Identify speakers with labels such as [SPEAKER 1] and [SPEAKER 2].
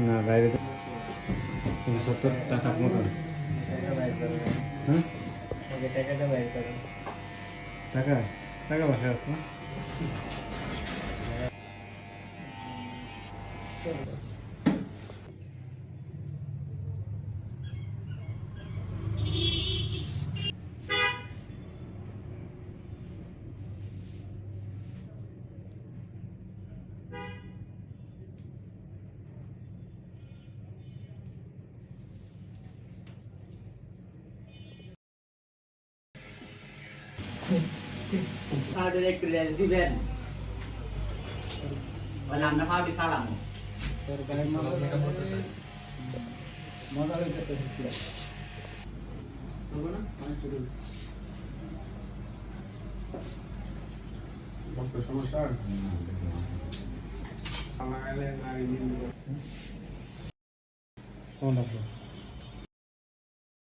[SPEAKER 1] না বাইরে 70 টাকার মতো। হ্যাঁ টাকা টাকা বাসায় আছে।
[SPEAKER 2] আমাদের একটু রেস্ট দিবেন, আমরা ভাবি সালাম মজা হইতেছে।
[SPEAKER 3] সমস্যা
[SPEAKER 1] কেমন লাগলো?